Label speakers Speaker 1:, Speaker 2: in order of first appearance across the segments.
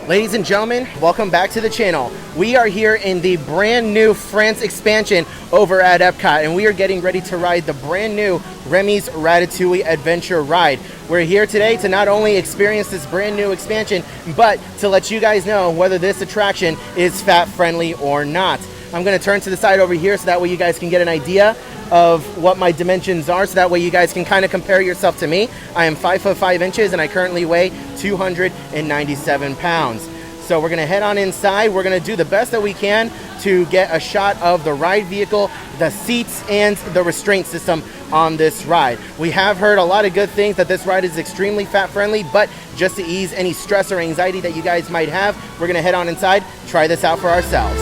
Speaker 1: Ladies and gentlemen, welcome back to the channel. We are here in the brand new France expansion over at Epcot, and we are getting ready to ride the brand new Remy's Ratatouille Adventure Ride. We're here today to not only experience this brand new expansion, but to let you guys know whether this attraction is fat friendly or not. I'm going to turn to the side over here so that way you guys can get an idea of what my dimensions are, so that way you guys can kind of compare yourself to me. I am 5'5" and I currently weigh 297 pounds. So we're gonna head on inside. We're gonna do the best that we can to get a shot of the ride vehicle, the seats, and the restraint system on this ride. We have heard a lot of good things, that this ride is extremely fat friendly, but just to ease any stress or anxiety that you guys might have, we're gonna head on inside, try this out for ourselves.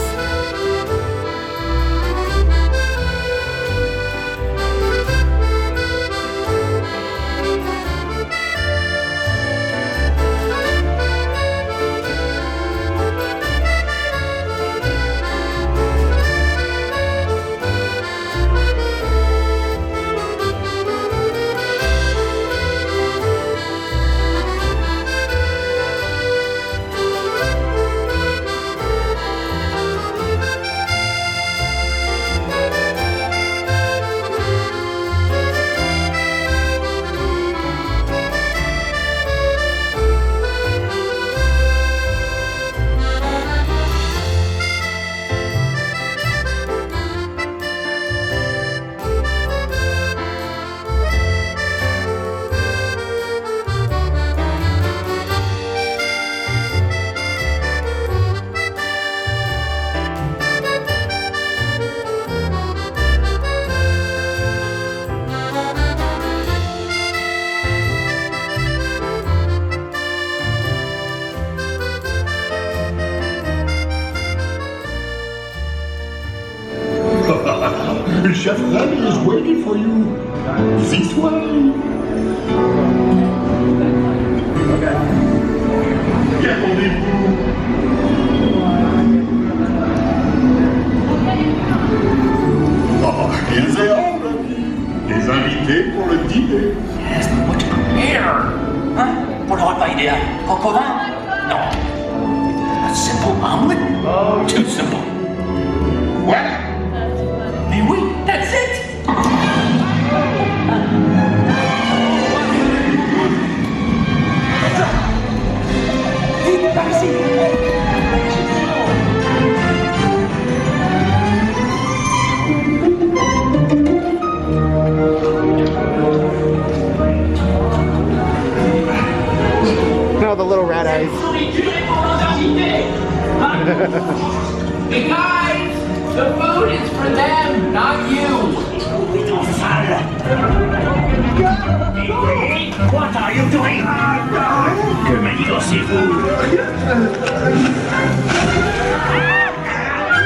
Speaker 2: Chef Remy is waiting for you. This way. Attendez-vous. Oh, ils est hors, les invités pour le dîner.
Speaker 3: Yes, but what to prepare? Hein? Pour le repas idéal? Coq au vin? Non. A simple omelet? Oh, too simple.
Speaker 2: What?
Speaker 3: Mais oui, that's it! Vite, par ici!
Speaker 1: No, the little rat eyes.
Speaker 4: Hey guys! The food is for them, not you!
Speaker 3: What are you doing? Que manigocez-vous?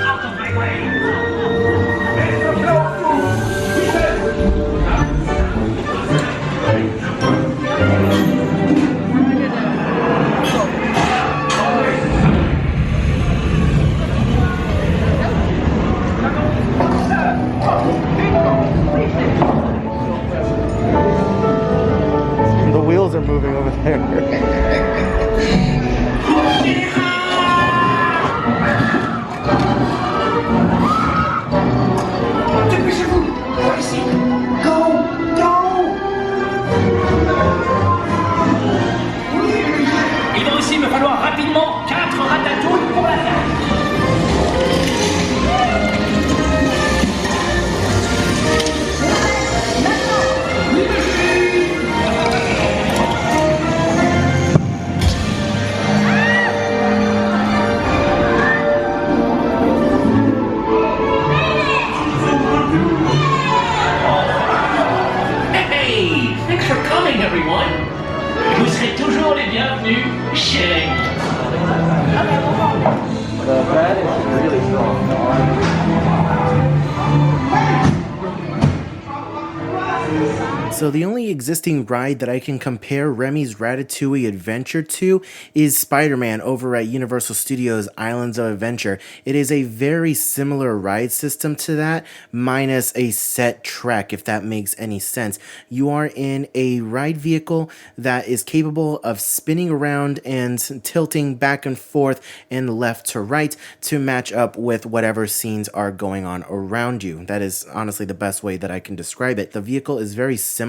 Speaker 3: Out of my way!
Speaker 1: The wheels are moving over there.
Speaker 3: Dépêchez-vous! Par ici! Go! Go! Il va aussi me falloir rapidement 4 ratatouilles pour la table. Vous serez toujours les bienvenus chez Remy.
Speaker 1: The bread is really strong. So the only existing ride that I can compare Remy's Ratatouille Adventure to is Spider-Man over at Universal Studios Islands of Adventure. It is a very similar ride system to that, minus a set trek, if that makes any sense. You are in a ride vehicle that is capable of spinning around and tilting back and forth and left to right to match up with whatever scenes are going on around you. That is honestly the best way that I can describe it. The vehicle is very similar,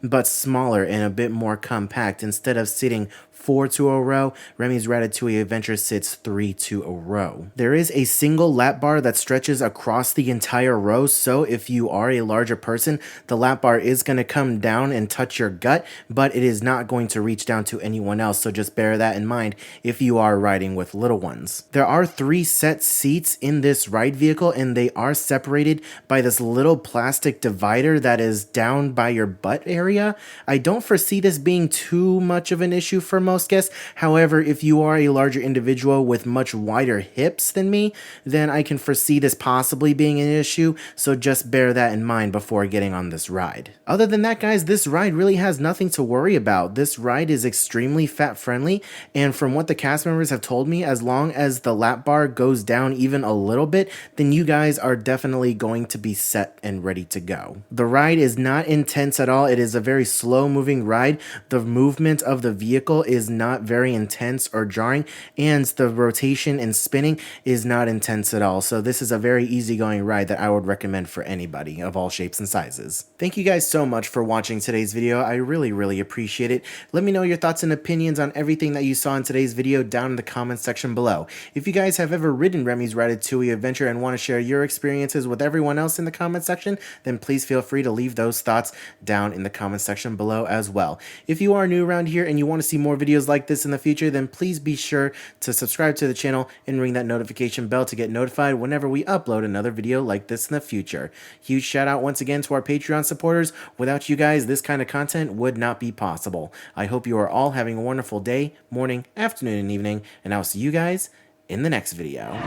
Speaker 1: but smaller and a bit more compact. Instead of sitting 4 to a row, Remy's Ratatouille Adventure sits 3 to a row. There is a single lap bar that stretches across the entire row, so if you are a larger person, the lap bar is going to come down and touch your gut, but it is not going to reach down to anyone else, so just bear that in mind if you are riding with little ones. There are 3 set seats in this ride vehicle, and they are separated by this little plastic divider that is down by your butt area. I don't foresee this being too much of an issue for most guests. However, if you are a larger individual with much wider hips than me, then I can foresee this possibly being an issue, so just bear that in mind before getting on this ride. Other than that, guys, this ride really has nothing to worry about. This ride is extremely fat friendly, and from what the cast members have told me, as long as the lap bar goes down even a little bit, then you guys are definitely going to be set and ready to go. The ride is not intense at all. It is a very slow moving ride. The movement of the vehicle is not very intense or jarring, and the rotation and spinning is not intense at all. So this is a very easygoing ride that I would recommend for anybody of all shapes and sizes. Thank you guys so much for watching today's video. I really appreciate it. Let me know your thoughts and opinions on everything that you saw in today's video down in the comments section below. If you guys have ever ridden Remy's Ratatouille Adventure and want to share your experiences with everyone else in the comment section, then please feel free to leave those thoughts down in the comment section below as well. If you are new around here and you want to see more videos like this in the future, then please be sure to subscribe to the channel and ring that notification bell to get notified whenever we upload another video like this in the future. Huge shout out once again to our Patreon supporters. Without you guys, this kind of content would not be possible. I hope you are all having a wonderful day, morning, afternoon, and evening, and I'll see you guys in the next video.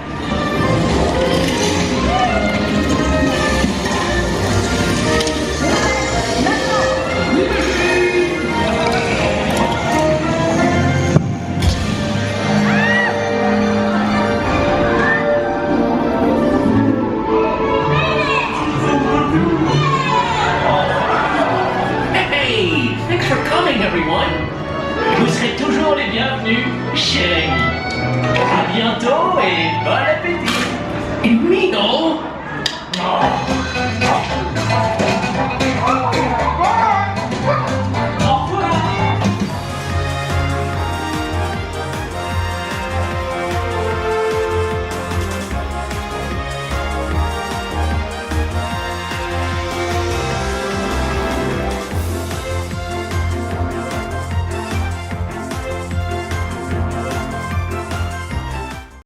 Speaker 3: Vous serez toujours les bienvenus chez Remy. À bientôt et bon appétit. Et oui, non?